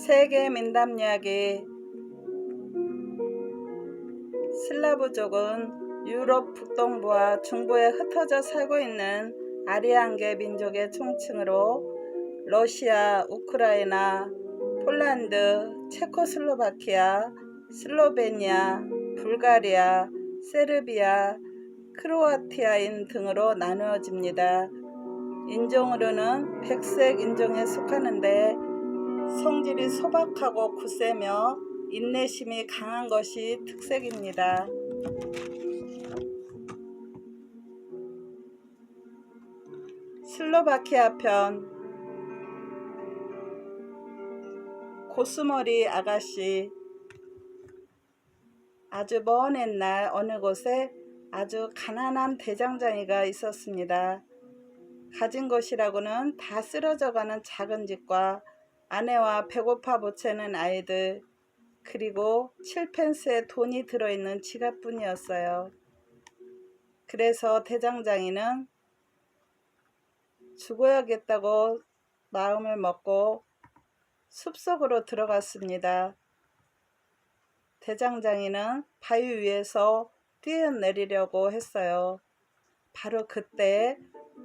세계 민담 이야기. 슬라브족은 유럽 북동부와 중부에 흩어져 살고 있는 아리안계 민족의 총칭으로 러시아, 우크라이나, 폴란드, 체코슬로바키아, 슬로베니아, 불가리아, 세르비아, 크로아티아인 등으로 나누어집니다. 인종으로는 백색 인종에 속하는데 성질이 소박하고 굳세며 인내심이 강한 것이 특색입니다. 슬로바키아 편. 고스머리 아가씨. 아주 먼 옛날 어느 곳에 아주 가난한 대장장이가 있었습니다. 가진 것이라고는 다 쓰러져가는 작은 집과 아내와 배고파 보채는 아이들, 그리고 7펜스의 돈이 들어있는 지갑뿐이었어요. 그래서 대장장이는 죽어야겠다고 마음을 먹고 숲속으로 들어갔습니다. 대장장이는 바위 위에서 뛰어내리려고 했어요. 바로 그때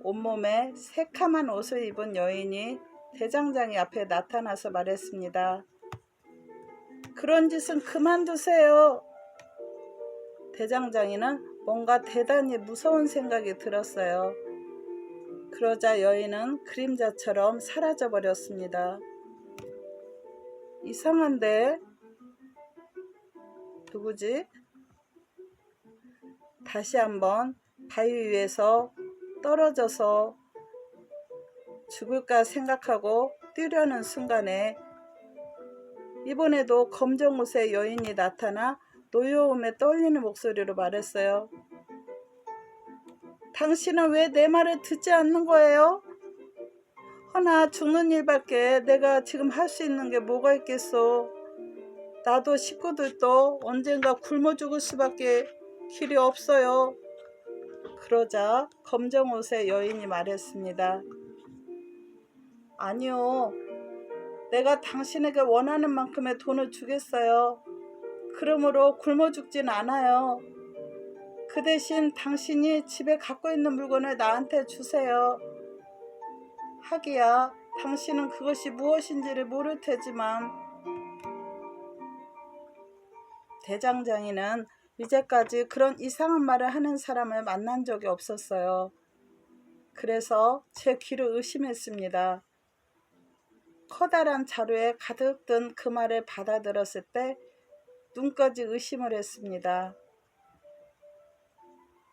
온몸에 새카만 옷을 입은 여인이 대장장이 앞에 나타나서 말했습니다. 그런 짓은 그만두세요. 대장장이는 뭔가 대단히 무서운 생각이 들었어요. 그러자 여인은 그림자처럼 사라져 버렸습니다. 이상한데? 누구지? 다시 한번 바위 위에서 떨어져서 죽을까 생각하고 뛰려는 순간에 이번에도 검정옷의 여인이 나타나 노여움에 떨리는 목소리로 말했어요. 당신은 왜 내 말을 듣지 않는 거예요? 허나 죽는 일밖에 내가 지금 할 수 있는 게 뭐가 있겠소. 나도 식구들도 언젠가 굶어 죽을 수밖에 길이 없어요. 그러자 검정옷의 여인이 말했습니다. 아니요. 내가 당신에게 원하는 만큼의 돈을 주겠어요. 그러므로 굶어 죽진 않아요. 그 대신 당신이 집에 갖고 있는 물건을 나한테 주세요. 하기야 당신은 그것이 무엇인지를 모를 테지만. 대장장이는 이제까지 그런 이상한 말을 하는 사람을 만난 적이 없었어요. 그래서 제 귀를 의심했습니다. 커다란 자루에 가득 든 그 말을 받아들었을 때 눈까지 의심을 했습니다.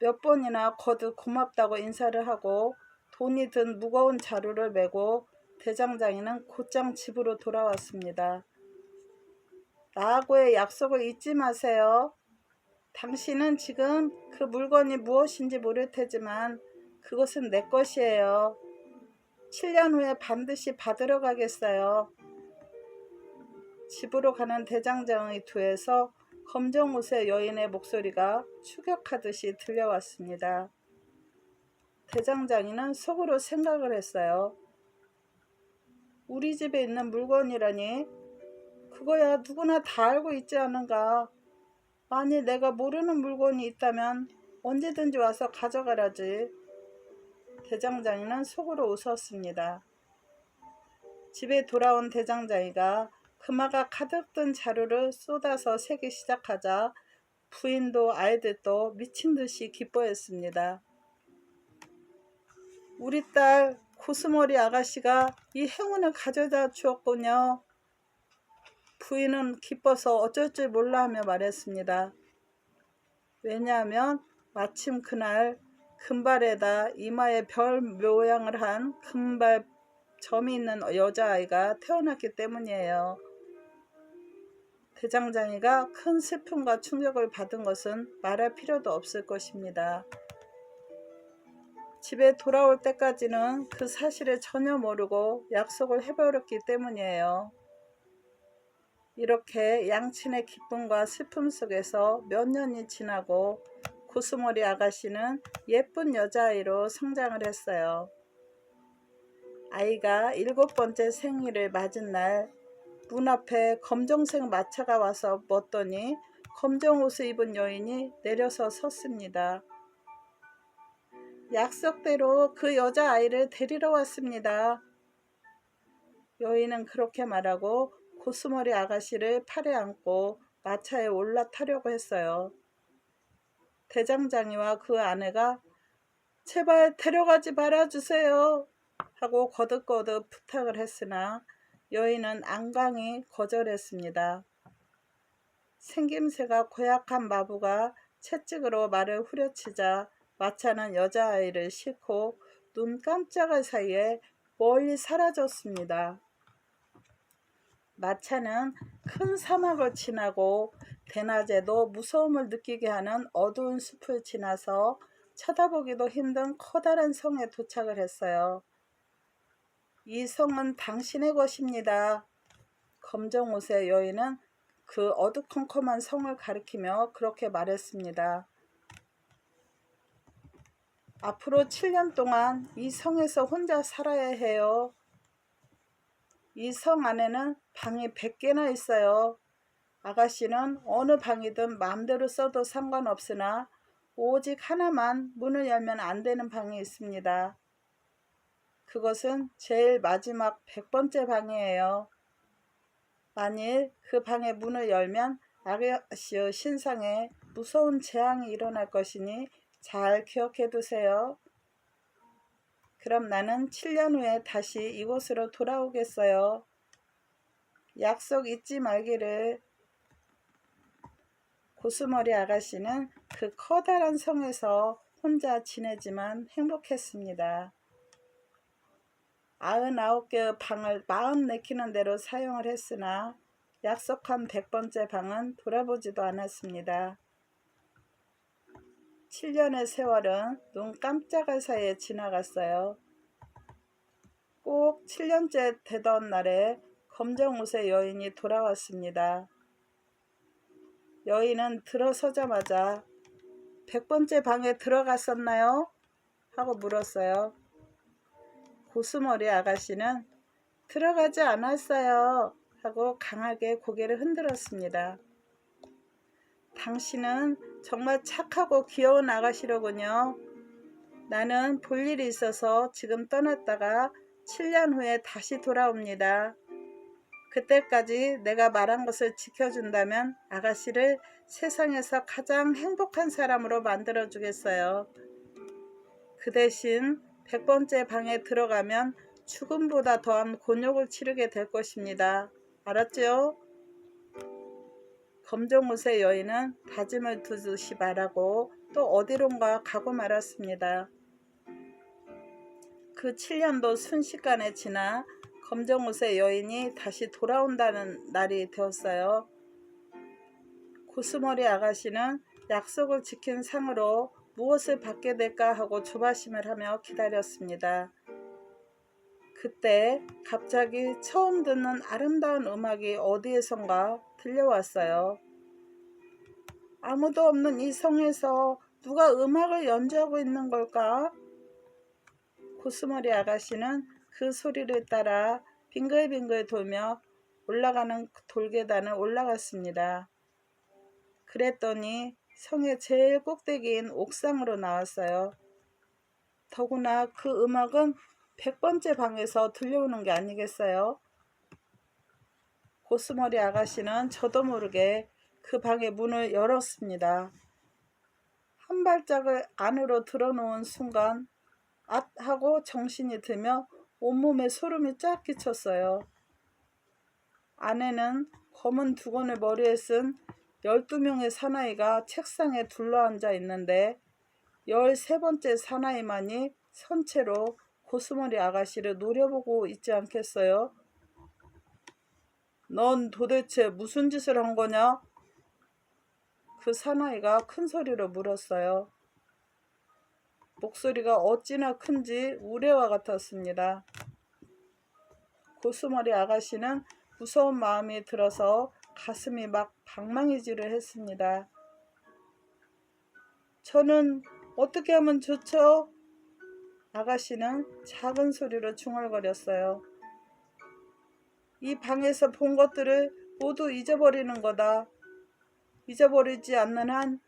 몇 번이나 거듭 고맙다고 인사를 하고 돈이 든 무거운 자루를 메고 대장장이는 곧장 집으로 돌아왔습니다. 나하고의 약속을 잊지 마세요. 당신은 지금 그 물건이 무엇인지 모를 테지만 그것은 내 것이에요. 7년 후에 반드시 받으러 가겠어요. 집으로 가는 대장장의 뒤에서 검정옷의 여인의 목소리가 추격하듯이 들려왔습니다. 대장장이는 속으로 생각을 했어요. 우리 집에 있는 물건이라니? 그거야 누구나 다 알고 있지 않은가. 만일 내가 모르는 물건이 있다면 언제든지 와서 가져가라지. 대장장이는 속으로 웃었습니다. 집에 돌아온 대장장이가 금화가 가득 든 자루를 쏟아서 세기 시작하자 부인도 아이들도 미친 듯이 기뻐했습니다. 우리 딸 고스머리 아가씨가 이 행운을 가져다 주었군요. 부인은 기뻐서 어쩔 줄 몰라 하며 말했습니다. 왜냐하면 마침 그날 금발에다 이마에 별 모양을 한 금발 점이 있는 여자아이가 태어났기 때문이에요. 대장장이가 큰 슬픔과 충격을 받은 것은 말할 필요도 없을 것입니다. 집에 돌아올 때까지는 그 사실을 전혀 모르고 약속을 해버렸기 때문이에요. 이렇게 양친의 기쁨과 슬픔 속에서 몇 년이 지나고 고스머리 아가씨는 예쁜 여자아이로 성장을 했어요. 아이가 7번째 생일을 맞은 날 문 앞에 검정색 마차가 와서 멎더니 검정 옷을 입은 여인이 내려서 섰습니다. 약속대로 그 여자아이를 데리러 왔습니다. 여인은 그렇게 말하고 고스머리 아가씨를 팔에 안고 마차에 올라타려고 했어요. 대장장이와 그 아내가 제발 데려가지 말아주세요 하고 거듭거듭 부탁을 했으나 여인은 안강히 거절했습니다. 생김새가 고약한 마부가 채찍으로 말을 후려치자 마차는 여자아이를 싣고 눈 깜짝할 사이에 멀리 사라졌습니다. 마차는 큰 사막을 지나고 대낮에도 무서움을 느끼게 하는 어두운 숲을 지나서 쳐다보기도 힘든 커다란 성에 도착을 했어요. 이 성은 당신의 것입니다. 검정옷의 여인은 그 어두컴컴한 성을 가리키며 그렇게 말했습니다. 앞으로 7년 동안 이 성에서 혼자 살아야 해요. 이 성 안에는 방이 100개나 있어요. 아가씨는 어느 방이든 마음대로 써도 상관없으나 오직 하나만 문을 열면 안 되는 방이 있습니다. 그것은 제일 마지막 100번째 방이에요. 만일 그 방의 문을 열면 아가씨의 신상에 무서운 재앙이 일어날 것이니 잘 기억해 두세요. 그럼 나는 7년 후에 다시 이곳으로 돌아오겠어요. 약속 잊지 말기를. 고스머리 아가씨는 그 커다란 성에서 혼자 지내지만 행복했습니다. 99개의 방을 마음 내키는 대로 사용을 했으나 약속한 100번째 방은 돌아보지도 않았습니다. 7년의 세월은 눈 깜짝할 사이에 지나갔어요. 꼭 7년째 되던 날에 검정옷의 여인이 돌아왔습니다. 여인은 들어서자마자 100번째 방에 들어갔었나요? 하고 물었어요. 고스머리 아가씨는 들어가지 않았어요 하고 강하게 고개를 흔들었습니다. 당신은 정말 착하고 귀여운 아가씨로군요. 나는 볼 일이 있어서 지금 떠났다가 7년 후에 다시 돌아옵니다. 그때까지 내가 말한 것을 지켜준다면 아가씨를 세상에서 가장 행복한 사람으로 만들어주겠어요. 그 대신 100번째 방에 들어가면 죽음보다 더한 곤욕을 치르게 될 것입니다. 알았죠? 검정옷의 여인은 다짐을 두듯이 말하고 또 어디론가 가고 말았습니다. 그 7년도 순식간에 지나 검정옷의 여인이 다시 돌아온다는 날이 되었어요. 고스머리 아가씨는 약속을 지킨 상으로 무엇을 받게 될까 하고 조바심을 하며 기다렸습니다. 그때 갑자기 처음 듣는 아름다운 음악이 어디에선가 들려왔어요. 아무도 없는 이 성에서 누가 음악을 연주하고 있는 걸까? 고스머리 아가씨는 그 소리를 따라 빙글빙글 돌며 올라가는 돌계단을 올라갔습니다. 그랬더니 성의 제일 꼭대기인 옥상으로 나왔어요. 더구나 그 음악은 100번째 방에서 들려오는 게 아니겠어요? 고스머리 아가씨는 저도 모르게 그 방의 문을 열었습니다. 한 발짝을 안으로 들어놓은 순간 앗 하고 정신이 들며 온몸에 소름이 쫙 끼쳤어요. 안에는 검은 두건을 머리에 쓴 12명의 사나이가 책상에 둘러앉아 있는데 13번째 사나이만이 선체로 고스머리 아가씨를 노려보고 있지 않겠어요? 넌 도대체 무슨 짓을 한 거냐? 그 사나이가 큰 소리로 물었어요. 목소리가 어찌나 큰지 우레와 같았습니다. 고스머리 아가씨는 무서운 마음이 들어서 가슴이 막 방망이질을 했습니다. 저는 어떻게 하면 좋죠? 아가씨는 작은 소리로 중얼거렸어요. 이 방에서 본 것들을 모두 잊어버리는 거다. 잊어버리지 않는 한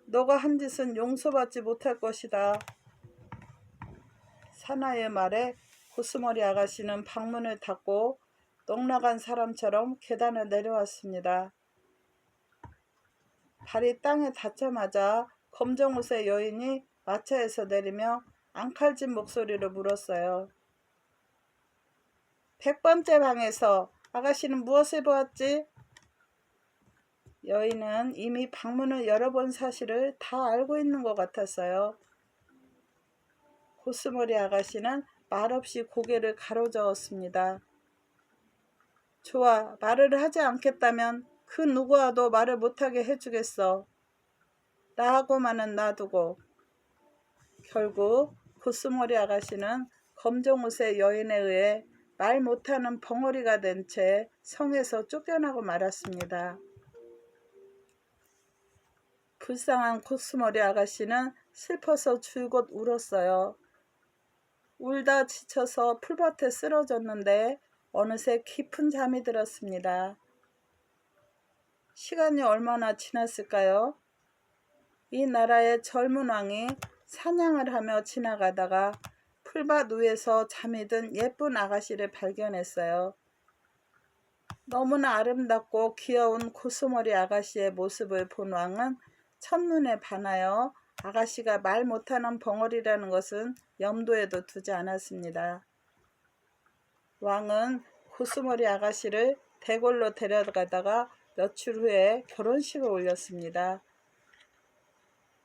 너가 한 짓은 용서받지 못할 것이다. 사나이의 말에 고스머리 아가씨는 방문을 닫고 넋나간 사람처럼 계단을 내려왔습니다. 발이 땅에 닿자마자 검정옷의 여인이 마차에서 내리며 앙칼진 목소리로 물었어요. 100번째 방에서 아가씨는 무엇을 보았지? 여인은 이미 방문을 열어본 사실을 다 알고 있는 것 같았어요. 고스머리 아가씨는 말없이 고개를 가로저었습니다. 좋아, 말을 하지 않겠다면 그 누구와도 말을 못하게 해주겠어. 나하고만은 놔두고. 결국 고스머리 아가씨는 검정옷의 여인에 의해 말 못하는 벙어리가 된 채 성에서 쫓겨나고 말았습니다. 불쌍한 고스머리 아가씨는 슬퍼서 줄곧 울었어요. 울다 지쳐서 풀밭에 쓰러졌는데 어느새 깊은 잠이 들었습니다. 시간이 얼마나 지났을까요? 이 나라의 젊은 왕이 사냥을 하며 지나가다가 풀밭 위에서 잠이 든 예쁜 아가씨를 발견했어요. 너무나 아름답고 귀여운 고스머리 아가씨의 모습을 본 왕은 첫눈에 반하여 아가씨가 말 못하는 벙어리라는 것은 염두에도 두지 않았습니다. 왕은 고스머리 아가씨를 대궐로 데려가다가 며칠 후에 결혼식을 올렸습니다.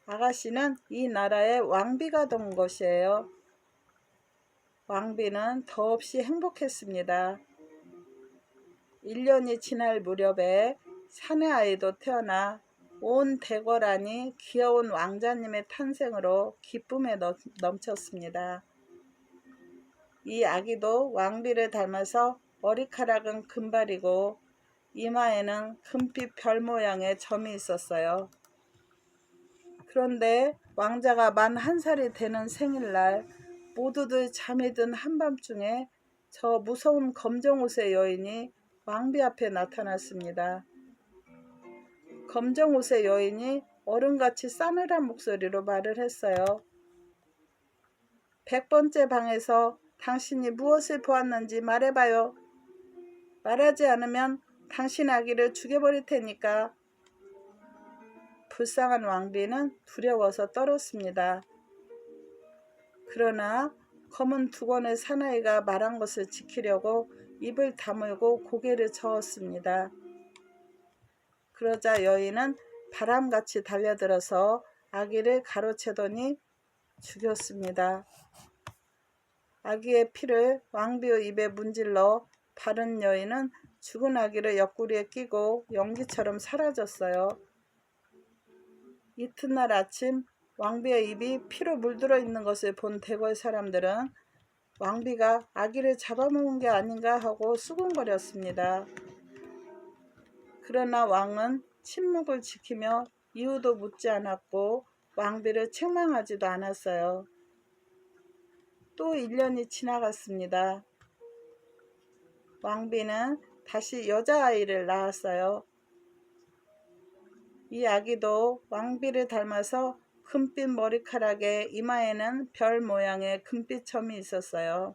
아가씨는 이 나라의 왕비가 된 것이에요. 왕비는 더없이 행복했습니다. 1년이 지날 무렵에 사내 아이도 태어나 온 대궐 안이 귀여운 왕자님의 탄생으로 기쁨에 넘쳤습니다. 이 아기도 왕비를 닮아서 머리카락은 금발이고 이마에는 금빛 별 모양의 점이 있었어요. 그런데 왕자가 만 1살이 되는 생일날 모두들 잠이 든 한밤중에 저 무서운 검정옷의 여인이 왕비 앞에 나타났습니다. 검정옷의 여인이 어른같이 싸늘한 목소리로 말을 했어요. 100번째 방에서 당신이 무엇을 보았는지 말해봐요. 말하지 않으면 당신 아기를 죽여버릴 테니까. 불쌍한 왕비는 두려워서 떨었습니다. 그러나 검은 두건의 사나이가 말한 것을 지키려고 입을 다물고 고개를 저었습니다. 그러자 여인은 바람같이 달려들어서 아기를 가로채더니 죽였습니다. 아기의 피를 왕비의 입에 문질러 바른 여인은 죽은 아기를 옆구리에 끼고 연기처럼 사라졌어요. 이튿날 아침 왕비의 입이 피로 물들어 있는 것을 본 대궐 사람들은 왕비가 아기를 잡아먹은 게 아닌가 하고 수군거렸습니다. 그러나 왕은 침묵을 지키며 이유도 묻지 않았고 왕비를 책망하지도 않았어요. 또 1년이 지나갔습니다. 왕비는 다시 여자아이를 낳았어요. 이 아기도 왕비를 닮아서 금빛 머리카락에 이마에는 별 모양의 금빛 점이 있었어요.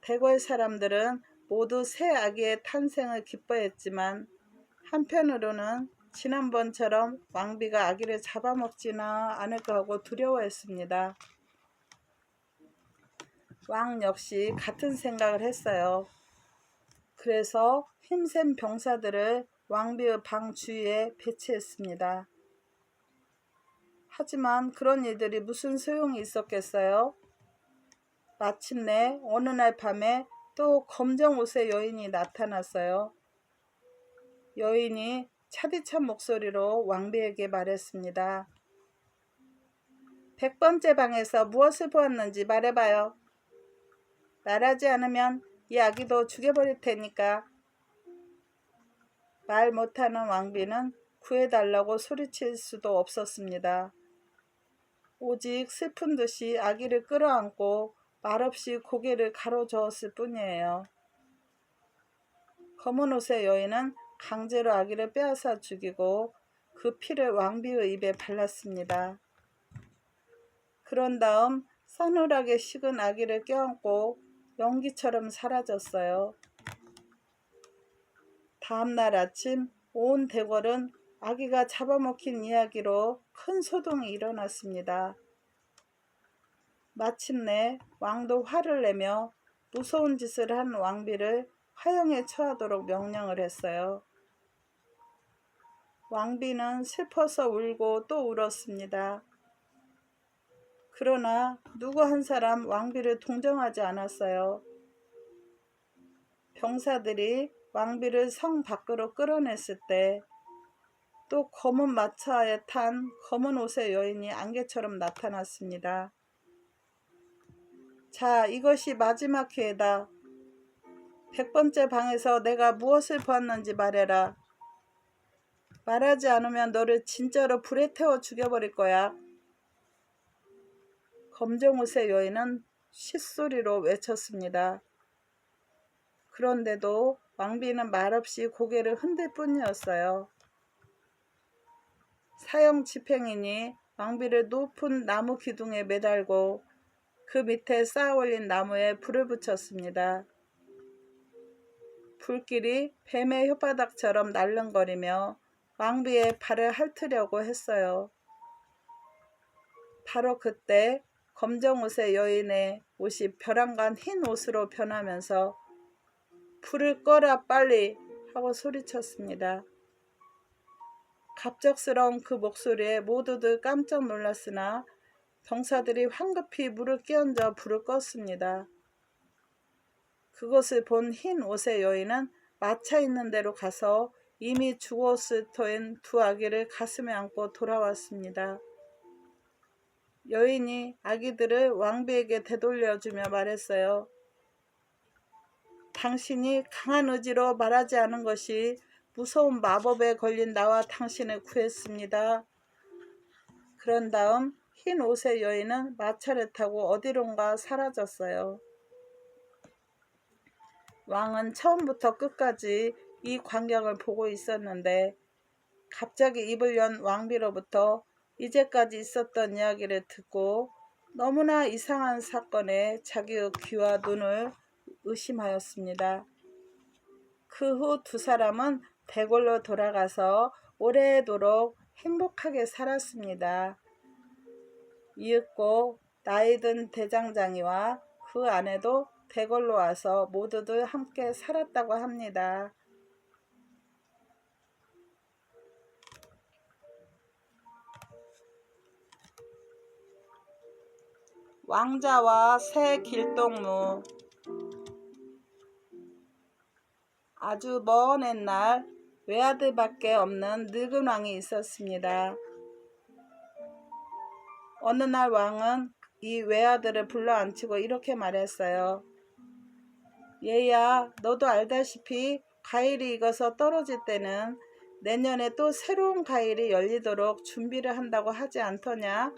대궐 사람들은 모두 새 아기의 탄생을 기뻐했지만 한편으로는 지난번처럼 왕비가 아기를 잡아먹지는 않을까 하고 두려워했습니다. 왕 역시 같은 생각을 했어요. 그래서 힘센 병사들을 왕비의 방 주위에 배치했습니다. 하지만 그런 일들이 무슨 소용이 있었겠어요? 마침내 어느 날 밤에 또 검정 옷의 여인이 나타났어요. 여인이 차디찬 목소리로 왕비에게 말했습니다. 100번째 방에서 무엇을 보았는지 말해봐요. 말하지 않으면 이 아기도 죽여버릴 테니까. 말 못하는 왕비는 구해달라고 소리칠 수도 없었습니다. 오직 슬픈 듯이 아기를 끌어안고 말없이 고개를 가로저었을 뿐이에요. 검은 옷의 여인은 강제로 아기를 빼앗아 죽이고 그 피를 왕비의 입에 발랐습니다. 그런 다음 싸늘하게 식은 아기를 껴안고 연기처럼 사라졌어요. 다음날 아침 온 대궐은 아기가 잡아먹힌 이야기로 큰 소동이 일어났습니다. 마침내 왕도 화를 내며 무서운 짓을 한 왕비를 화형에 처하도록 명령을 했어요. 왕비는 슬퍼서 울고 또 울었습니다. 그러나 누구 한 사람 왕비를 동정하지 않았어요. 병사들이 왕비를 성 밖으로 끌어냈을 때 또 검은 마차에 탄 검은 옷의 여인이 안개처럼 나타났습니다. 자, 이것이 마지막 기회다. 100번째 방에서 내가 무엇을 보았는지 말해라. 말하지 않으면 너를 진짜로 불에 태워 죽여버릴 거야. 검정옷의 여인은 쇳소리로 외쳤습니다. 그런데도 왕비는 말없이 고개를 흔들 뿐이었어요. 사형 집행인이 왕비를 높은 나무 기둥에 매달고 그 밑에 쌓아 올린 나무에 불을 붙였습니다. 불길이 뱀의 혓바닥처럼 날름거리며 왕비의 발을 핥으려고 했어요. 바로 그때 검정옷의 여인의 옷이 벼랑간 흰 옷으로 변하면서 불을 꺼라 빨리 하고 소리쳤습니다. 갑작스러운 그 목소리에 모두들 깜짝 놀랐으나 병사들이 황급히 물을 끼얹어 불을 껐습니다. 그것을 본 흰 옷의 여인은 마차 있는 데로 가서 이미 죽었을 터인 두 아기를 가슴에 안고 돌아왔습니다. 여인이 아기들을 왕비에게 되돌려주며 말했어요. 당신이 강한 의지로 말하지 않은 것이 무서운 마법에 걸린 나와 당신을 구했습니다. 그런 다음 흰 옷의 여인은 마차를 타고 어디론가 사라졌어요. 왕은 처음부터 끝까지 이 광경을 보고 있었는데 갑자기 입을 연 왕비로부터 이제까지 있었던 이야기를 듣고 너무나 이상한 사건에 자기의 귀와 눈을 의심하였습니다. 그 후 두 사람은 대궐로 돌아가서 오래도록 행복하게 살았습니다. 이윽고 나이든 대장장이와 그 아내도 대궐로 와서 모두들 함께 살았다고 합니다. 왕자와 새 길동무. 아주 먼 옛날 외아들밖에 없는 늙은 왕이 있었습니다. 어느 날 왕은 이 외아들을 불러앉히고 이렇게 말했어요. 얘야, 너도 알다시피 과일이 익어서 떨어질 때는 내년에 또 새로운 과일이 열리도록 준비를 한다고 하지 않더냐?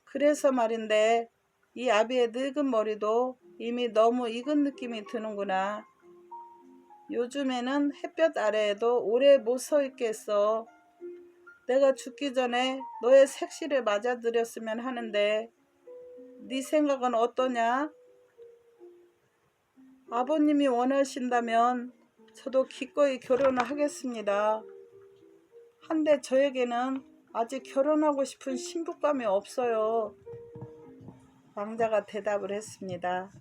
그래서 말인데 이 아비의 늙은 머리도 이미 너무 익은 느낌이 드는구나. 요즘에는 햇볕 아래에도 오래 못 서 있겠어. 내가 죽기 전에 너의 색시를 맞아드렸으면 하는데 네 생각은 어떠냐? 아버님이 원하신다면 저도 기꺼이 결혼을 하겠습니다. 한데 저에게는 아직 결혼하고 싶은 신부감이 없어요. 왕자가 대답을 했습니다.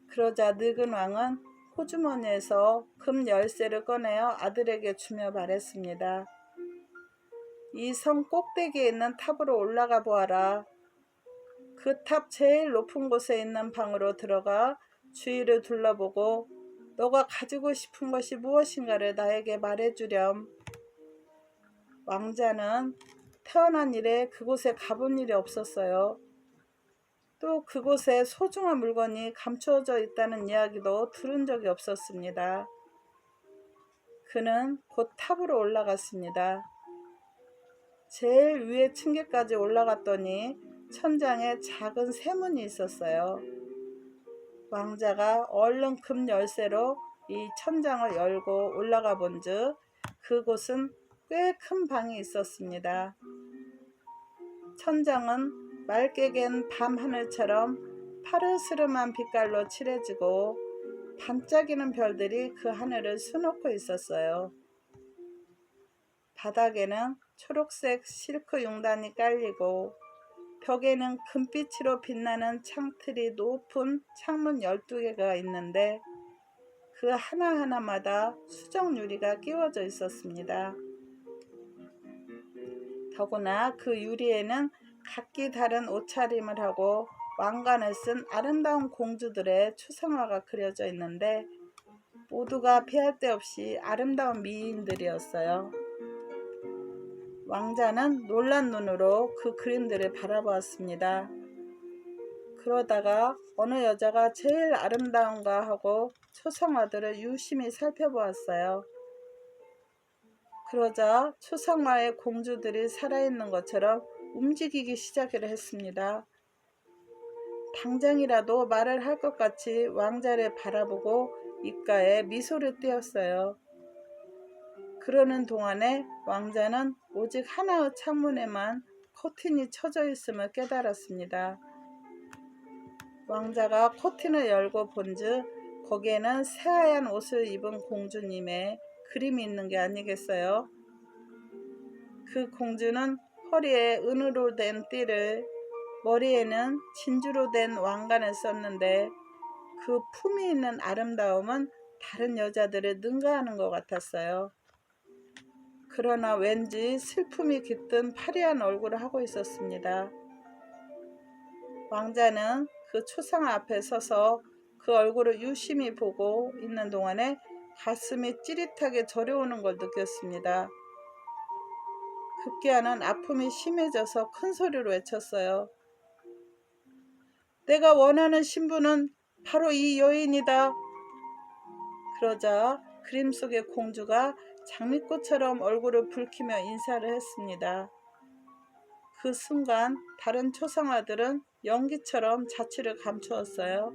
그러자 늙은 왕은 호주머니에서 금 열쇠를 꺼내어 아들에게 주며 말했습니다. 이 성 꼭대기에 있는 탑으로 올라가 보아라. 그 탑 제일 높은 곳에 있는 방으로 들어가 주위를 둘러보고 너가 가지고 싶은 것이 무엇인가를 나에게 말해주렴. 왕자는 태어난 이래 그곳에 가본 일이 없었어요. 또 그곳에 소중한 물건이 감추어져 있다는 이야기도 들은 적이 없었습니다. 그는 곧 탑으로 올라갔습니다. 제일 위에 층계까지 올라갔더니 천장에 작은 세문이 있었어요. 왕자가 얼른 금 열쇠로 이 천장을 열고 올라가 본즉 그곳은 꽤 큰 방이 있었습니다. 천장은 맑게 갠 밤하늘처럼 파르스름한 빛깔로 칠해지고 반짝이는 별들이 그 하늘을 수놓고 있었어요. 바닥에는 초록색 실크 용단이 깔리고 벽에는 금빛으로 빛나는 창틀이 높은 창문 12개가 있는데 그 하나하나마다 수정 유리가 끼워져 있었습니다. 더구나 그 유리에는 각기 다른 옷차림을 하고 왕관을 쓴 아름다운 공주들의 추상화가 그려져 있는데 모두가 피할 데 없이 아름다운 미인들이었어요. 왕자는 놀란 눈으로 그 그림들을 바라보았습니다. 그러다가 어느 여자가 제일 아름다운가 하고 초상화들을 유심히 살펴보았어요. 그러자 초상화의 공주들이 살아있는 것처럼 움직이기 시작을 했습니다. 당장이라도 말을 할 것 같이 왕자를 바라보고 입가에 미소를 띄었어요. 그러는 동안에 왕자는 오직 하나의 창문에만 커튼이 쳐져 있음을 깨달았습니다. 왕자가 커튼을 열고 본즉 거기에는 새하얀 옷을 입은 공주님의 그림이 있는 게 아니겠어요? 그 공주는 허리에 은으로 된 띠를, 머리에는 진주로 된 왕관을 썼는데 그 품이 있는 아름다움은 다른 여자들을 능가하는 것 같았어요. 그러나 왠지 슬픔이 깃든 파리한 얼굴을 하고 있었습니다. 왕자는 그 초상화 앞에 서서 그 얼굴을 유심히 보고 있는 동안에 가슴이 찌릿하게 저려오는 걸 느꼈습니다. 급기야는 아픔이 심해져서 큰 소리로 외쳤어요. 내가 원하는 신부는 바로 이 여인이다. 그러자 그림 속의 공주가 장미꽃처럼 얼굴을 붉히며 인사를 했습니다. 그 순간 다른 초상화들은 연기처럼 자취를 감추었어요.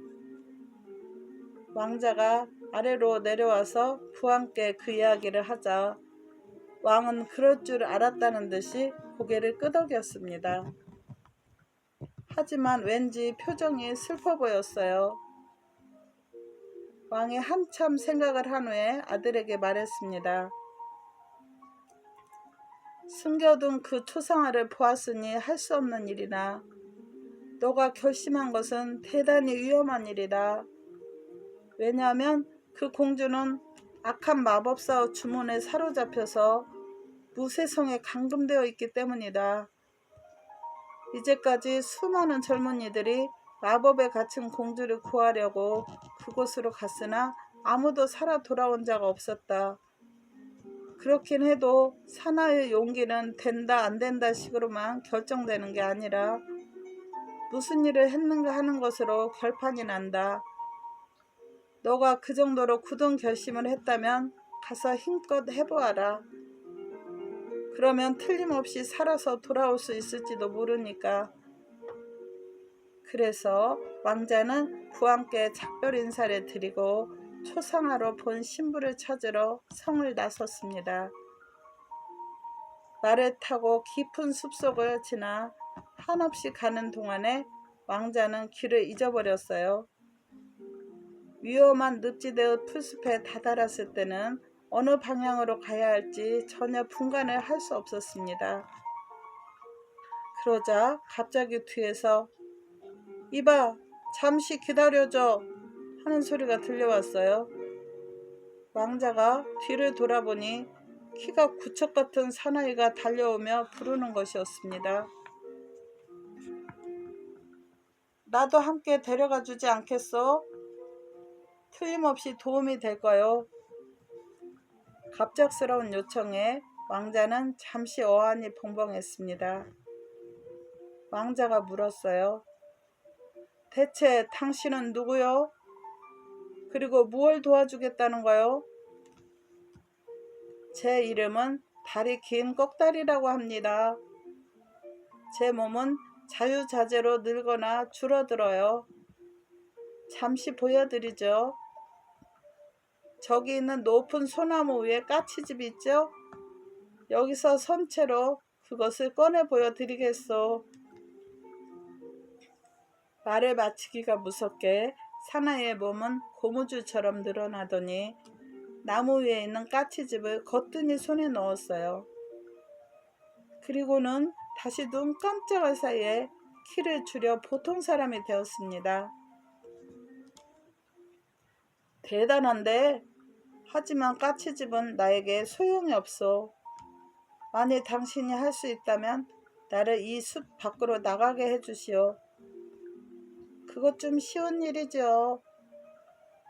왕자가 아래로 내려와서 부하께 그 이야기를 하자 왕은 그럴 줄 알았다는 듯이 고개를 끄덕였습니다. 하지만 왠지 표정이 슬퍼 보였어요. 왕이 한참 생각을 한 후에 아들에게 말했습니다. 숨겨둔 그 초상화를 보았으니 할 수 없는 일이나 너가 결심한 것은 대단히 위험한 일이다. 왜냐하면 그 공주는 악한 마법사의 주문에 사로잡혀서 무쇠성에 감금되어 있기 때문이다. 이제까지 수많은 젊은이들이 마법에 갇힌 공주를 구하려고 그곳으로 갔으나 아무도 살아 돌아온 자가 없었다. 그렇긴 해도 사나이의 용기는 된다 안 된다 식으로만 결정되는 게 아니라 무슨 일을 했는가 하는 것으로 결판이 난다. 너가 그 정도로 굳은 결심을 했다면 가서 힘껏 해보아라. 그러면 틀림없이 살아서 돌아올 수 있을지도 모르니까. 그래서 왕자는 부하께 작별 인사를 드리고 초상화로 본 신부를 찾으러 성을 나섰습니다. 말을 타고 깊은 숲속을 지나 한없이 가는 동안에 왕자는 길을 잊어버렸어요. 위험한 늪지대의 풀숲에 다다랐을 때는 어느 방향으로 가야 할지 전혀 분간을 할 수 없었습니다. 그러자 갑자기 뒤에서 이봐, 잠시 기다려줘 하는 소리가 들려왔어요. 왕자가 뒤를 돌아보니 키가 구척 같은 사나이가 달려오며 부르는 것이었습니다. 나도 함께 데려가 주지 않겠어? 틀림없이 도움이 될까요? 갑작스러운 요청에 왕자는 잠시 어안이 벙벙했습니다. 왕자가 물었어요. 대체 당신은 누구요? 그리고 무엇을 도와주겠다는 거요? 제 이름은 다리 긴 꺽다리라고 합니다. 제 몸은 자유자재로 늙거나 줄어들어요. 잠시 보여드리죠. 저기 있는 높은 소나무 위에 까치집이 있죠? 여기서 선체로 그것을 꺼내 보여드리겠소. 말을 마치기가 무섭게 사나이의 몸은 고무줄처럼 늘어나더니 나무 위에 있는 까치집을 거뜬히 손에 넣었어요. 그리고는 다시 눈 깜짝할 사이에 키를 줄여 보통 사람이 되었습니다. 대단한데? 하지만 까치집은 나에게 소용이 없소. 만일 당신이 할 수 있다면 나를 이 숲 밖으로 나가게 해주시오. 그것 좀 쉬운 일이죠.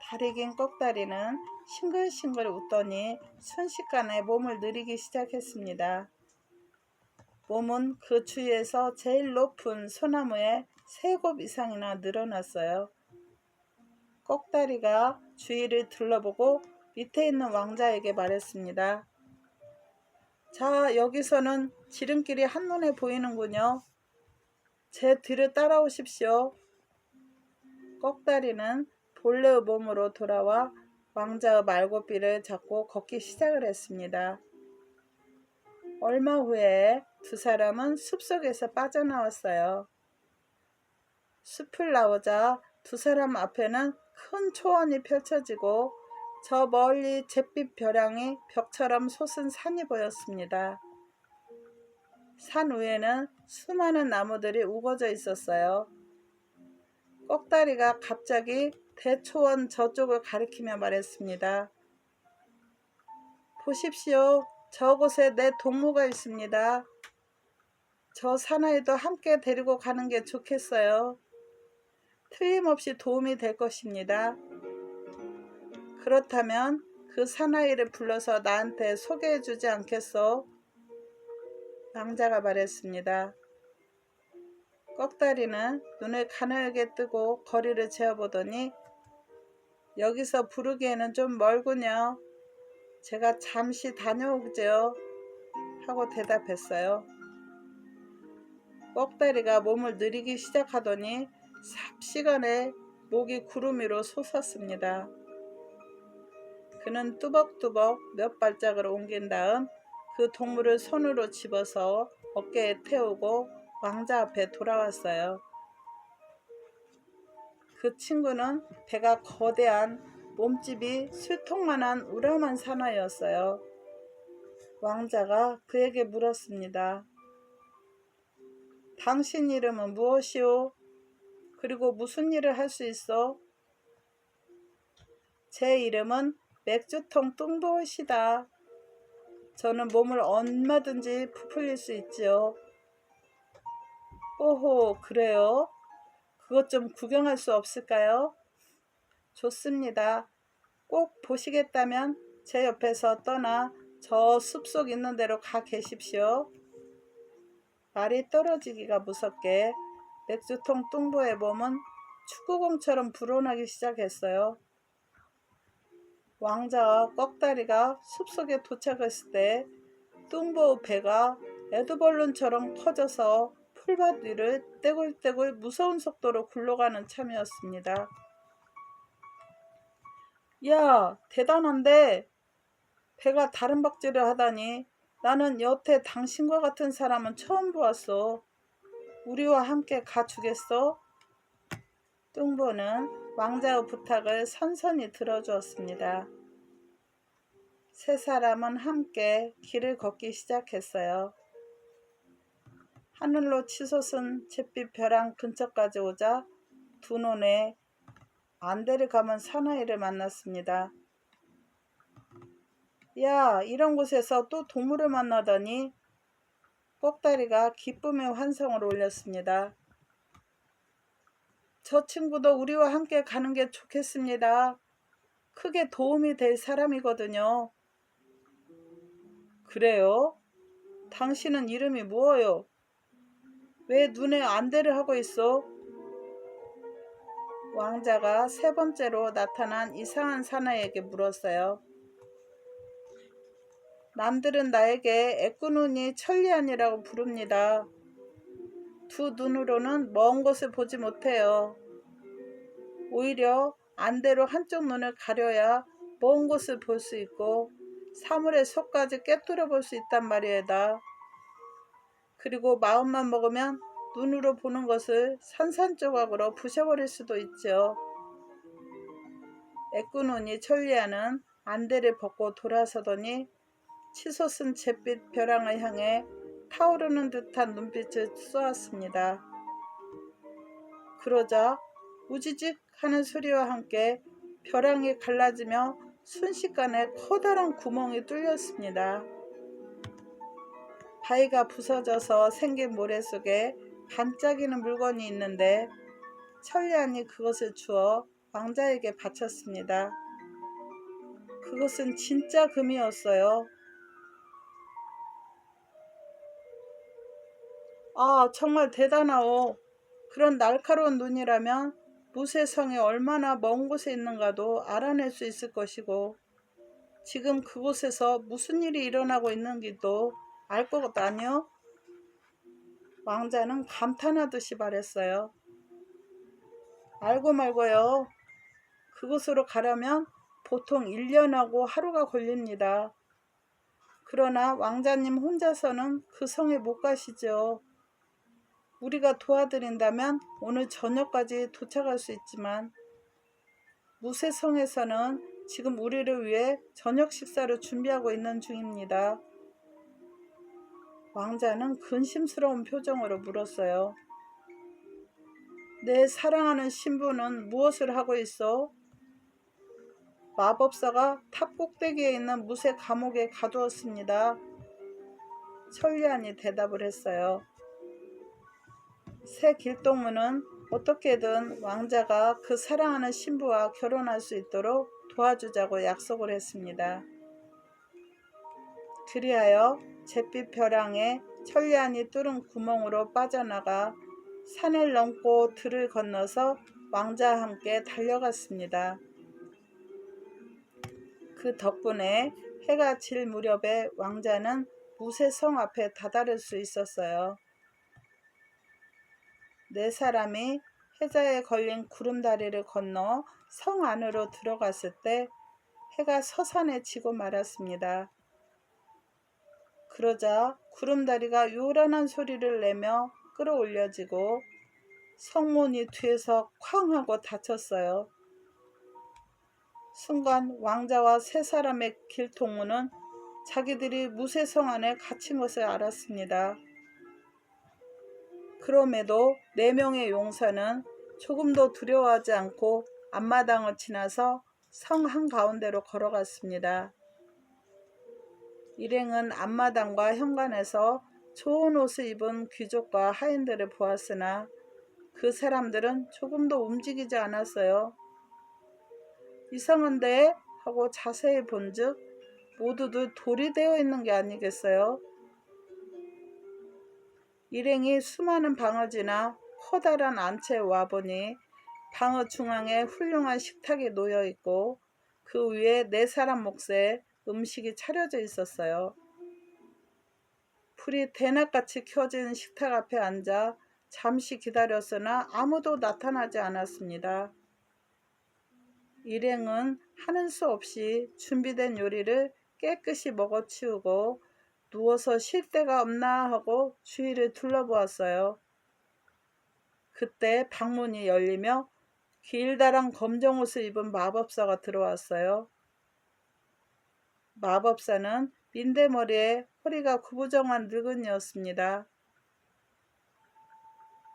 다리 긴 꺽다리는 싱글싱글 웃더니 순식간에 몸을 느리기 시작했습니다. 몸은 그 주위에서 제일 높은 소나무에 3곱 이상이나 늘어났어요. 꺽다리가 주위를 둘러보고 밑에 있는 왕자에게 말했습니다. 자, 여기서는 지름길이 한눈에 보이는군요. 제 뒤를 따라오십시오. 꺽다리는 본래의 몸으로 돌아와 왕자의 말고삐를 잡고 걷기 시작을 했습니다. 얼마 후에 두 사람은 숲속에서 빠져나왔어요. 숲을 나오자 두 사람 앞에는 큰 초원이 펼쳐지고 저 멀리 잿빛 벼랑이 벽처럼 솟은 산이 보였습니다. 산 위에는 수많은 나무들이 우거져 있었어요. 꺽다리가 갑자기 대초원 저쪽을 가리키며 말했습니다. 보십시오. 저곳에 내 동무가 있습니다. 저 사나이도 함께 데리고 가는 게 좋겠어요. 틀림없이 도움이 될 것입니다. 그렇다면 그 사나이를 불러서 나한테 소개해 주지 않겠소? 왕자가 말했습니다. 꺽다리는 눈을 가늘게 뜨고 거리를 재어보더니 여기서 부르기에는 좀 멀군요. 제가 잠시 다녀오죠. 하고 대답했어요. 꺽다리가 몸을 느리기 시작하더니 삽시간에 목이 구름 위로 솟았습니다. 그는 뚜벅뚜벅 몇 발짝을 옮긴 다음 그 동물을 손으로 집어서 어깨에 태우고 왕자 앞에 돌아왔어요. 그 친구는 배가 거대한 몸집이 술통만한 우람한 사나이였어요. 왕자가 그에게 물었습니다. 당신 이름은 무엇이오? 그리고 무슨 일을 할 수 있어? 제 이름은 맥주통 뚱보시다. 저는 몸을 얼마든지 부풀릴 수 있지요. 오호, 그래요? 그것 좀 구경할 수 없을까요? 좋습니다. 꼭 보시겠다면 제 옆에서 떠나 저 숲속 있는 데로 가 계십시오. 말이 떨어지기가 무섭게 맥주통 뚱보의 몸은 축구공처럼 불어나기 시작했어요. 왕자와 꺽다리가 숲속에 도착했을 때 뚱보의 배가 에드벌룬처럼 커져서 풀밭 위를 떼굴떼굴 무서운 속도로 굴러가는 참이었습니다. 야, 대단한데 배가 다른 박질을 하다니 나는 여태 당신과 같은 사람은 처음 보았어. 우리와 함께 가주겠어? 뚱보는 왕자의 부탁을 선선히 들어주었습니다. 세 사람은 함께 길을 걷기 시작했어요. 하늘로 치솟은 잿빛 벼랑 근처까지 오자 두 눈에 안대를 감은 사나이를 만났습니다. 야, 이런 곳에서 또 동물을 만나다니? 꺽다리가 기쁨의 환성을 올렸습니다. 저 친구도 우리와 함께 가는 게 좋겠습니다. 크게 도움이 될 사람이거든요. 그래요? 당신은 이름이 뭐예요? 왜 눈에 안대를 하고 있어? 왕자가 세 번째로 나타난 이상한 사나이에게 물었어요. 남들은 나에게 애꾸눈이 천리안이라고 부릅니다. 두 눈으로는 먼 곳을 보지 못해요. 오히려 안대로 한쪽 눈을 가려야 먼 곳을 볼 수 있고 사물의 속까지 꿰뚫어 볼 수 있단 말이에다. 그리고 마음만 먹으면 눈으로 보는 것을 산산조각으로 부셔버릴 수도 있죠. 애꾸눈이 천리안은 안대를 벗고 돌아서더니 치솟은 잿빛 벼랑을 향해 타오르는 듯한 눈빛을 쏘았습니다. 그러자 우지직 하는 소리와 함께 벼랑이 갈라지며 순식간에 커다란 구멍이 뚫렸습니다. 바위가 부서져서 생긴 모래 속에 반짝이는 물건이 있는데 천리안이 그것을 주어 왕자에게 바쳤습니다. 그것은 진짜 금이었어요. 아, 정말 대단하오. 그런 날카로운 눈이라면 무쇠성이 얼마나 먼 곳에 있는가도 알아낼 수 있을 것이고 지금 그곳에서 무슨 일이 일어나고 있는지도 알 것 아니오? 왕자는 감탄하듯이 말했어요. 알고 말고요. 그곳으로 가려면 보통 1년하고 하루가 걸립니다. 그러나 왕자님 혼자서는 그 성에 못 가시죠. 우리가 도와드린다면 오늘 저녁까지 도착할 수 있지만 무쇠성에서는 지금 우리를 위해 저녁 식사를 준비하고 있는 중입니다. 왕자는 근심스러운 표정으로 물었어요. 내 사랑하는 신부는 무엇을 하고 있어? 마법사가 탑 꼭대기에 있는 무쇠 감옥에 가두었습니다. 천리안이 대답을 했어요. 새 길동무는 어떻게든 왕자가 그 사랑하는 신부와 결혼할 수 있도록 도와주자고 약속을 했습니다. 그리하여 잿빛 벼랑에 천리안이 뚫은 구멍으로 빠져나가 산을 넘고 들을 건너서 왕자와 함께 달려갔습니다. 그 덕분에 해가 질 무렵에 왕자는 무쇠성 앞에 다다를 수 있었어요. 네 사람이 해자에 걸린 구름다리를 건너 성 안으로 들어갔을 때 해가 서산에 지고 말았습니다. 그러자 구름다리가 요란한 소리를 내며 끌어올려지고 성문이 뒤에서 쾅 하고 닫혔어요. 순간 왕자와 세 사람의 길통무는 자기들이 무쇠성 안에 갇힌 것을 알았습니다. 그럼에도 4명의 용사는 조금도 두려워하지 않고 앞마당을 지나서 성 한가운데로 걸어갔습니다. 일행은 앞마당과 현관에서 좋은 옷을 입은 귀족과 하인들을 보았으나 그 사람들은 조금도 움직이지 않았어요. 이상한데 하고 자세히 본즉 모두들 돌이 되어 있는 게 아니겠어요? 일행이 수많은 방을 지나 커다란 안채에 와보니 방의 중앙에 훌륭한 식탁이 놓여 있고 그 위에 4사람 몫의 음식이 차려져 있었어요. 불이 대낮같이 켜진 식탁 앞에 앉아 잠시 기다렸으나 아무도 나타나지 않았습니다. 일행은 하는 수 없이 준비된 요리를 깨끗이 먹어치우고 누워서 쉴 데가 없나 하고 주위를 둘러보았어요. 그때 방문이 열리며 길다란 검정옷을 입은 마법사가 들어왔어요. 마법사는 민대머리에 허리가 구부정한 늙은이였습니다.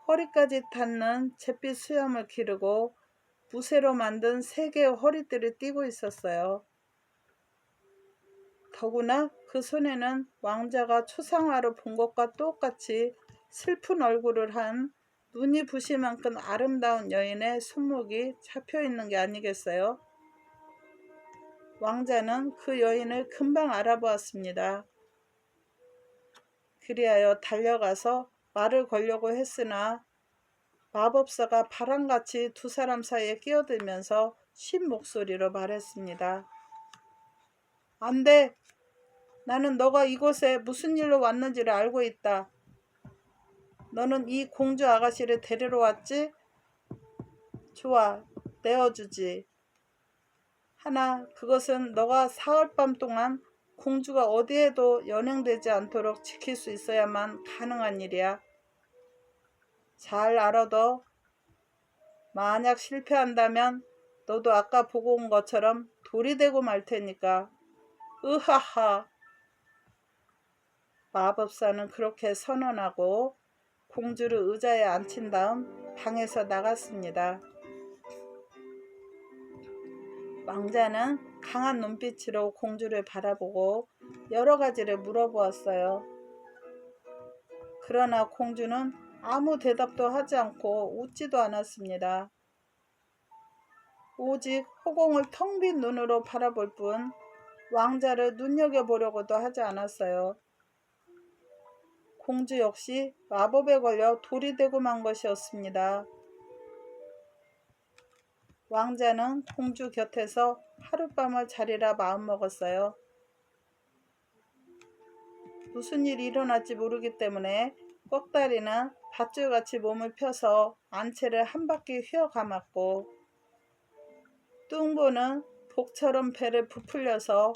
허리까지 닿는 잿빛 수염을 기르고 무쇠로 만든 3개의 허리띠를 띠고 있었어요. 더구나 그 손에는 왕자가 초상화로 본 것과 똑같이 슬픈 얼굴을 한 눈이 부실 만큼 아름다운 여인의 손목이 잡혀있는 게 아니겠어요? 왕자는 그 여인을 금방 알아보았습니다. 그리하여 달려가서 말을 걸려고 했으나 마법사가 바람같이 2사람 사이에 끼어들면서 쉰 목소리로 말했습니다. 안 돼! 나는 너가 이곳에 무슨 일로 왔는지를 알고 있다. 너는 이 공주 아가씨를 데리러 왔지? 좋아, 내어주지. 하나, 그것은 너가 사흘밤 동안 공주가 어디에도 연행되지 않도록 지킬 수 있어야만 가능한 일이야. 잘 알아둬. 만약 실패한다면 너도 아까 보고 온 것처럼 돌이 되고 말 테니까. 으하하. 마법사는 그렇게 선언하고 공주를 의자에 앉힌 다음 방에서 나갔습니다. 왕자는 강한 눈빛으로 공주를 바라보고 여러 가지를 물어보았어요. 그러나 공주는 아무 대답도 하지 않고 웃지도 않았습니다. 오직 허공을 텅 빈 눈으로 바라볼 뿐 왕자를 눈여겨보려고도 하지 않았어요. 공주 역시 마법에 걸려 돌이 되고 만 것이었습니다. 왕자는 공주 곁에서 하룻밤을 자리라 마음먹었어요. 무슨 일이 일어날지 모르기 때문에 꺽다리는 밧줄같이 몸을 펴서 안채를 한 바퀴 휘어 감았고, 뚱보는 복처럼 배를 부풀려서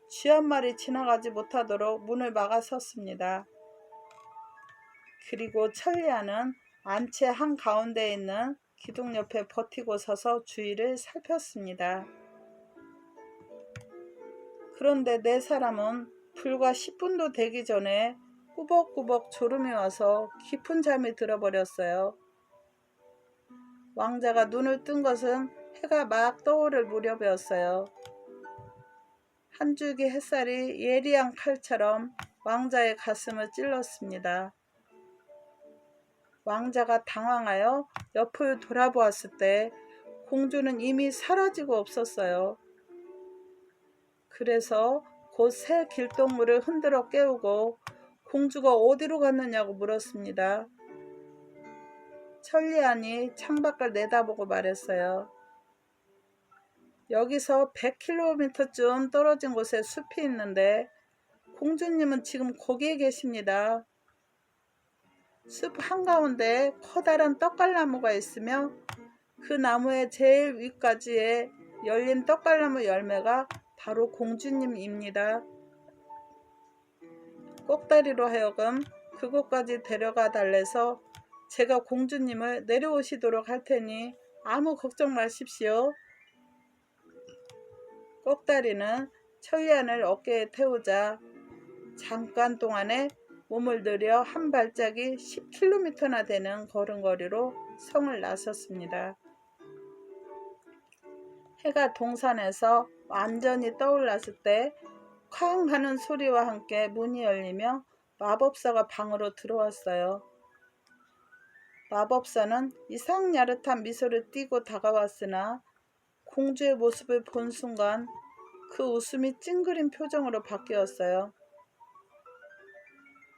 쥐 한 마리 지나가지 못하도록 문을 막아섰습니다. 그리고 천리아는 안채 한가운데에 있는 기둥 옆에 버티고 서서 주위를 살폈습니다. 그런데 네 사람은 불과 10분도 되기 전에 꾸벅꾸벅 졸음이 와서 깊은 잠이 들어버렸어요. 왕자가 눈을 뜬 것은 해가 막 떠오를 무렵이었어요. 한 줄기 햇살이 예리한 칼처럼 왕자의 가슴을 찔렀습니다. 왕자가 당황하여 옆을 돌아보았을 때 공주는 이미 사라지고 없었어요. 그래서 곧 새 길동무를 흔들어 깨우고 공주가 어디로 갔느냐고 물었습니다. 천리안이 창밖을 내다보고 말했어요. 여기서 100km쯤 떨어진 곳에 숲이 있는데 공주님은 지금 거기에 계십니다. 숲 한가운데 커다란 떡갈나무가 있으며 그 나무의 제일 윗가지에 열린 떡갈나무 열매가 바로 공주님입니다. 꼭다리로 하여금 그곳까지 데려가 달래서 제가 공주님을 내려오시도록 할 테니 아무 걱정 마십시오. 꼭다리는 천리안을 어깨에 태우자 잠깐 동안에 몸을 들여 한 발짝이 10km나 되는 걸음걸이로 성을 나섰습니다. 해가 동산에서 완전히 떠올랐을 때 쾅 하는 소리와 함께 문이 열리며 마법사가 방으로 들어왔어요. 마법사는 이상 야릇한 미소를 띠고 다가왔으나 공주의 모습을 본 순간 그 웃음이 찡그린 표정으로 바뀌었어요.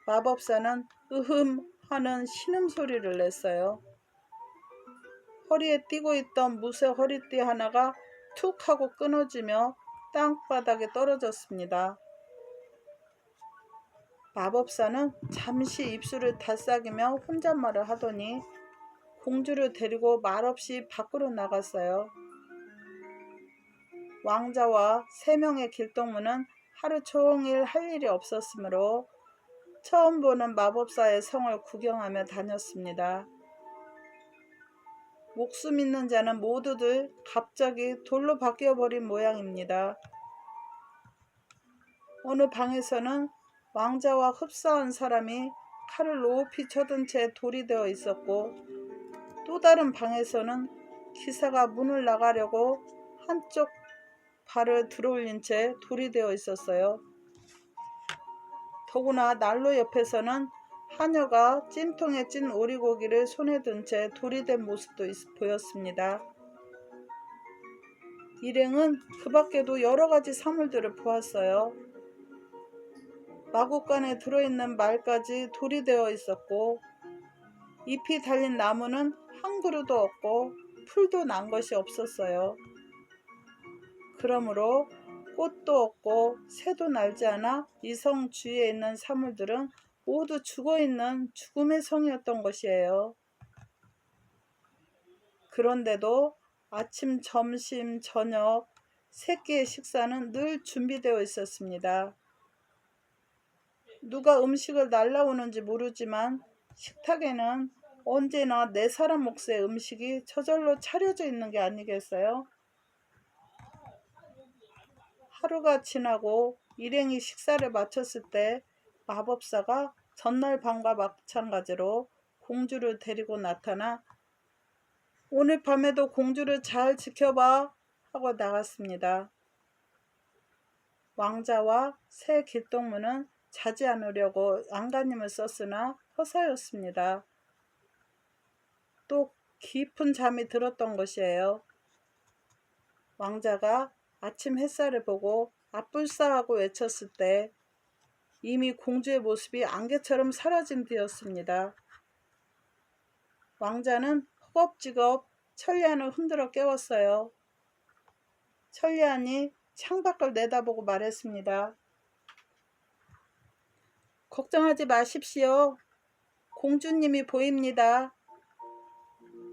마법사는 으흠 하는 신음소리를 냈어요. 허리에 띠고 있던 무쇠 허리띠 하나가 툭 하고 끊어지며 땅바닥에 떨어졌습니다. 마법사는 잠시 입술을 다싸기며 혼잣말을 하더니 공주를 데리고 말없이 밖으로 나갔어요. 왕자와 3명의 길동무는 하루 종일 할 일이 없었으므로 처음 보는 마법사의 성을 구경하며 다녔습니다. 목숨 있는 자는 모두들 갑자기 돌로 바뀌어버린 모양입니다. 어느 방에서는 왕자와 흡사한 사람이 칼을 높이 쳐든 채 돌이 되어 있었고, 또 다른 방에서는 기사가 문을 나가려고 한쪽 발을 들어올린 채 돌이 되어 있었어요. 더구나 난로 옆에서는 하녀가 찜통에 찐 오리고기를 손에 든 채 돌이 된 모습도 보였습니다. 일행은 그 밖에도 여러 가지 사물들을 보았어요. 마구간에 들어있는 말까지 돌이 되어 있었고, 잎이 달린 나무는 한 그루도 없고 풀도 난 것이 없었어요. 그러므로 꽃도 없고 새도 날지 않아 이 성 주위에 있는 사물들은 모두 죽어있는 죽음의 성이었던 것이에요. 그런데도 아침, 점심, 저녁 세 끼의 식사는 늘 준비되어 있었습니다. 누가 음식을 날라오는지 모르지만 식탁에는 언제나 네 사람 몫의 음식이 저절로 차려져 있는 게 아니겠어요? 하루가 지나고 일행이 식사를 마쳤을 때 마법사가 전날 밤과 마찬가지로 공주를 데리고 나타나 오늘 밤에도 공주를 잘 지켜봐 하고 나갔습니다. 왕자와 새 길동무는 자지 않으려고 안간힘을 썼으나 허사였습니다. 또 깊은 잠이 들었던 것이에요. 왕자가 아침 햇살을 보고 아뿔싸하고 외쳤을 때 이미 공주의 모습이 안개처럼 사라진 뒤였습니다. 왕자는 허겁지겁 천리안을 흔들어 깨웠어요. 천리안이 창밖을 내다보고 말했습니다. 걱정하지 마십시오. 공주님이 보입니다.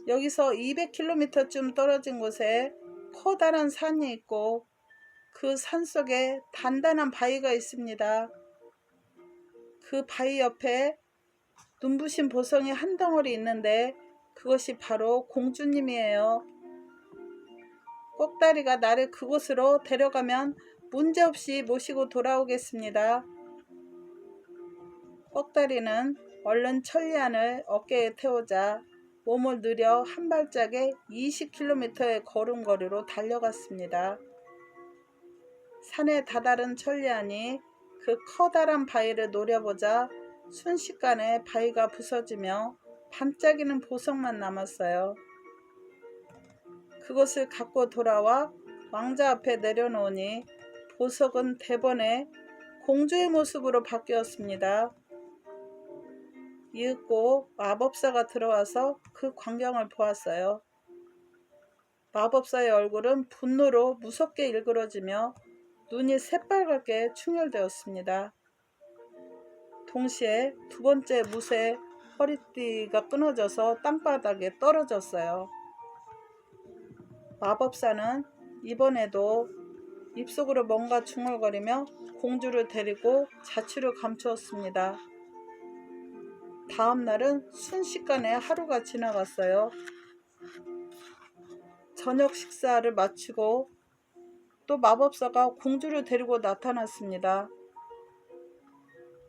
여기서 200km쯤 떨어진 곳에 커다란 산이 있고 그 산 속에 단단한 바위가 있습니다. 그 바위 옆에 눈부신 보성이 한 덩어리 있는데 그것이 바로 공주님이에요. 꼭다리가 나를 그곳으로 데려가면 문제없이 모시고 돌아오겠습니다. 꼭다리는 얼른 천리안을 어깨에 태우자 몸을 느려 한 발짝에 20km의 걸음거리로 달려갔습니다. 산에 다다른 천리안이 그 커다란 바위를 노려보자 순식간에 바위가 부서지며 반짝이는 보석만 남았어요. 그것을 갖고 돌아와 왕자 앞에 내려놓으니 보석은 대번에 공주의 모습으로 바뀌었습니다. 이윽고 마법사가 들어와서 그 광경을 보았어요. 마법사의 얼굴은 분노로 무섭게 일그러지며 눈이 새빨갛게 충혈되었습니다. 동시에 두 번째 뭇의 허리띠가 끊어져서 땅바닥에 떨어졌어요. 마법사는 이번에도 입속으로 뭔가 중얼거리며 공주를 데리고 자취를 감추었습니다. 다음 날은 순식간에 하루가 지나갔어요. 저녁 식사를 마치고 또 마법사가 공주를 데리고 나타났습니다.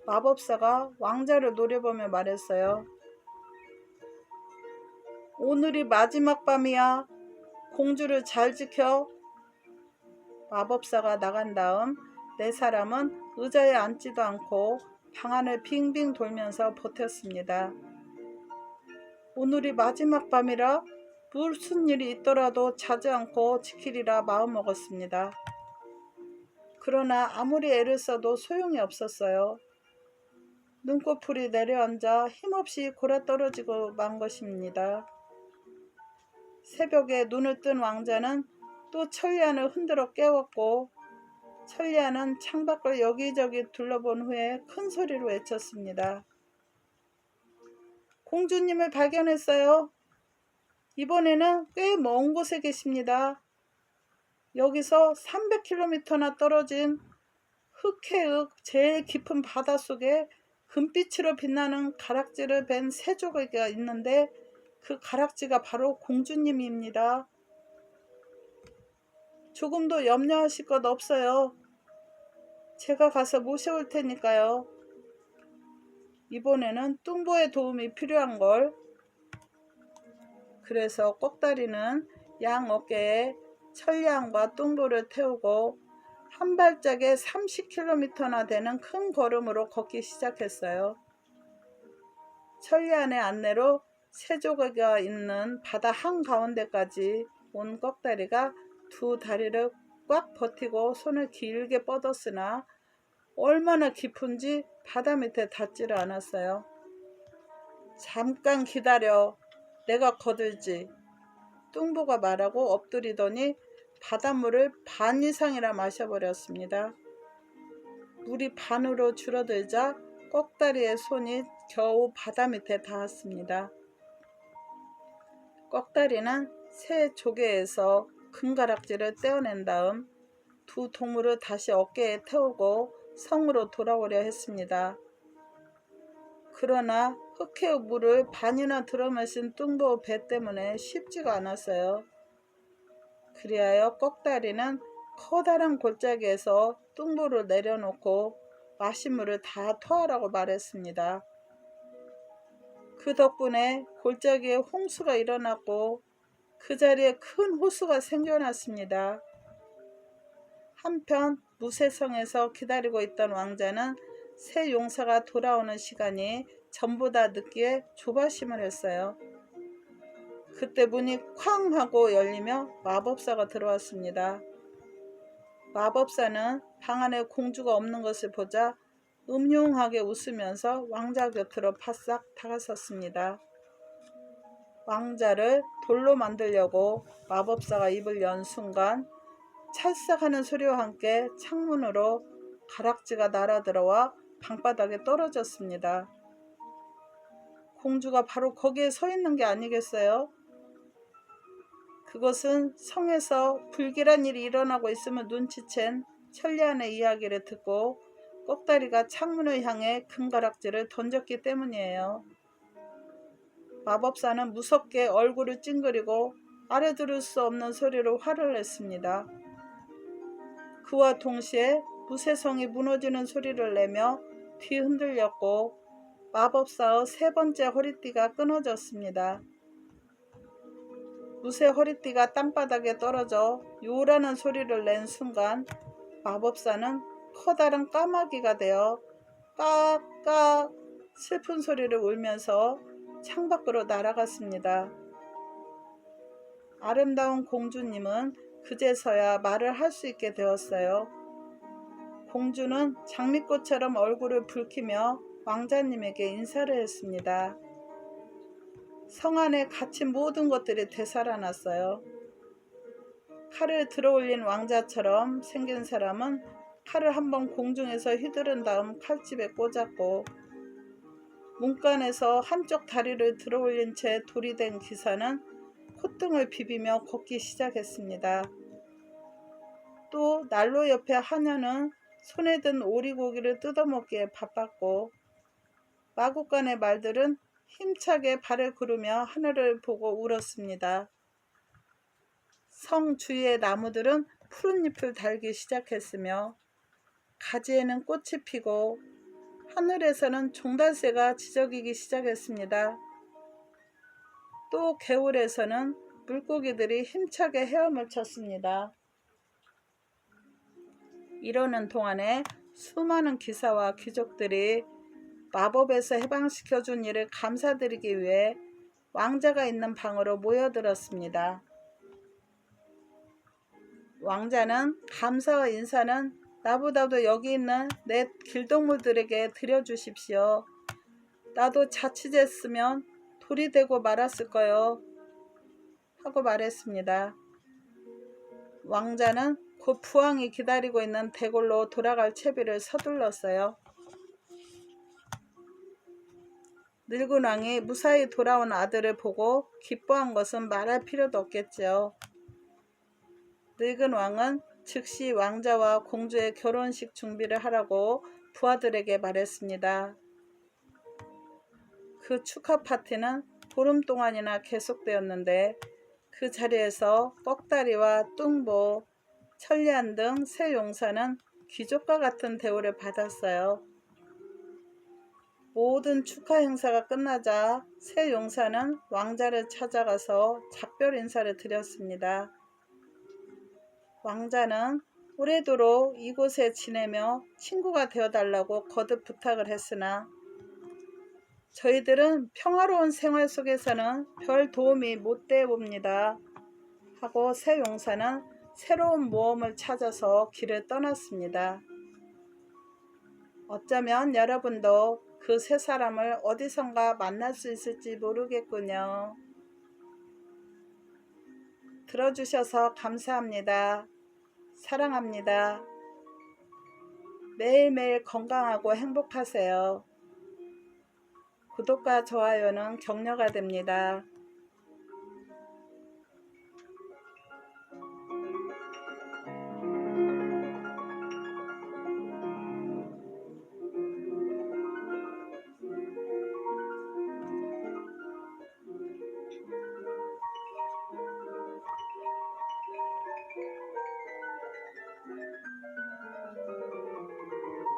마법사가 왕자를 노려보며 말했어요. 오늘이 마지막 밤이야. 공주를 잘 지켜. 마법사가 나간 다음 네 사람은 의자에 앉지도 않고 방 안을 빙빙 돌면서 버텼습니다. 오늘이 마지막 밤이라 무슨 일이 있더라도 자지 않고 지키리라 마음먹었습니다. 그러나 아무리 애를 써도 소용이 없었어요. 눈꺼풀이 내려앉아 힘없이 골아떨어지고 만 것입니다. 새벽에 눈을 뜬 왕자는 또 천리안을 흔들어 깨웠고 천리안은 창밖을 여기저기 둘러본 후에 큰 소리로 외쳤습니다. 공주님을 발견했어요. 이번에는 꽤 먼 곳에 계십니다. 여기서 300km나 떨어진 흑해흑 제일 깊은 바닷속에 금빛으로 빛나는 가락지를 벤 새조개가 있는데 그 가락지가 바로 공주님입니다. 조금도 염려하실 것 없어요. 제가 가서 모셔올 테니까요. 이번에는 뚱보의 도움이 필요한걸. 그래서 꼭다리는 양 어깨에 천리안과 뚱보를 태우고 한 발짝에 30km나 되는 큰 걸음으로 걷기 시작했어요. 천리안의 안내로 새조개가 있는 바다 한가운데까지 온 꼭다리가 두 다리를 꽉 버티고 손을 길게 뻗었으나 얼마나 깊은지 바다 밑에 닿지를 않았어요. 잠깐 기다려. 내가 거들지. 뚱보가 말하고 엎드리더니 바닷물을 반 이상이나 마셔버렸습니다. 물이 반으로 줄어들자 꼭다리의 손이 겨우 바다 밑에 닿았습니다. 꼭다리는 새 조개에서 금가락지를 떼어낸 다음 두 동물을 다시 어깨에 태우고 성으로 돌아오려 했습니다. 그러나 흑해의 물을 반이나 들어마신 뚱보 배 때문에 쉽지가 않았어요. 그리하여 꺽다리는 커다란 골짜기에서 뚱보를 내려놓고 마신 물을 다 토하라고 말했습니다. 그 덕분에 골짜기에 홍수가 일어났고 그 자리에 큰 호수가 생겨났습니다. 한편 무쇠성에서 기다리고 있던 왕자는 새 용사가 돌아오는 시간이 전보다 늦기에 조바심을 했어요. 그때 문이 쾅 하고 열리며 마법사가 들어왔습니다. 마법사는 방 안에 공주가 없는 것을 보자 음흉하게 웃으면서 왕자 곁으로 바싹 다가섰습니다. 왕자를 돌로 만들려고 마법사가 입을 연 순간 찰싹하는 소리와 함께 창문으로 가락지가 날아들어와 방바닥에 떨어졌습니다. 공주가 바로 거기에 서 있는 게 아니겠어요? 그것은 성에서 불길한 일이 일어나고 있음을 눈치챈 천리안의 이야기를 듣고 꺽다리가 창문을 향해 금가락지를 던졌기 때문이에요. 마법사는 무섭게 얼굴을 찡그리고 알아들을 수 없는 소리로 화를 냈습니다. 그와 동시에 무쇠성이 무너지는 소리를 내며 뒤흔들렸고 마법사의 세 번째 허리띠가 끊어졌습니다. 무쇠 허리띠가 땅바닥에 떨어져 요란한 소리를 낸 순간 마법사는 커다란 까마귀가 되어 까까 슬픈 소리를 울면서 창밖으로 날아갔습니다. 아름다운 공주님은 그제서야 말을 할 수 있게 되었어요. 공주는 장미꽃처럼 얼굴을 붉히며 왕자님에게 인사를 했습니다. 성 안에 갇힌 모든 것들이 되살아났어요. 칼을 들어올린 왕자처럼 생긴 사람은 칼을 한번 공중에서 휘두른 다음 칼집에 꽂았고, 문간에서 한쪽 다리를 들어올린 채 돌이 된 기사는 콧등을 비비며 걷기 시작했습니다. 또 난로 옆에 하녀는 손에 든 오리고기를 뜯어먹기에 바빴고, 마구간의 말들은 힘차게 발을 구르며 하늘을 보고 울었습니다. 성 주위의 나무들은 푸른 잎을 달기 시작했으며 가지에는 꽃이 피고 하늘에서는 종달새가 지저귀기 시작했습니다. 또 개울에서는 물고기들이 힘차게 헤엄을 쳤습니다. 이러는 동안에 수많은 기사와 귀족들이 마법에서 해방시켜준 일을 감사드리기 위해 왕자가 있는 방으로 모여들었습니다. 왕자는 감사의 인사는 나보다도 여기 있는 내 길동무들에게 드려주십시오. 나도 자칫했으면 돌이 되고 말았을 거요. 하고 말했습니다. 왕자는 곧 부왕이 기다리고 있는 대궐로 돌아갈 채비를 서둘렀어요. 늙은 왕이 무사히 돌아온 아들을 보고 기뻐한 것은 말할 필요도 없겠지요. 늙은 왕은 즉시 왕자와 공주의 결혼식 준비를 하라고 부하들에게 말했습니다. 그 축하 파티는 보름 동안이나 계속되었는데 그 자리에서 꺽다리와 뚱보, 천리안 등 세 용사는 귀족과 같은 대우를 받았어요. 모든 축하 행사가 끝나자 세 용사는 왕자를 찾아가서 작별 인사를 드렸습니다. 왕자는 오래도록 이곳에 지내며 친구가 되어달라고 거듭 부탁을 했으나 저희들은 평화로운 생활 속에서는 별 도움이 못 돼 봅니다. 하고 세 용사는 새로운 모험을 찾아서 길을 떠났습니다. 어쩌면 여러분도 그 세 사람을 어디선가 만날 수 있을지 모르겠군요. 들어주셔서 감사합니다. 사랑합니다. 매일매일 건강하고 행복하세요. 구독과 좋아요는 격려가 됩니다.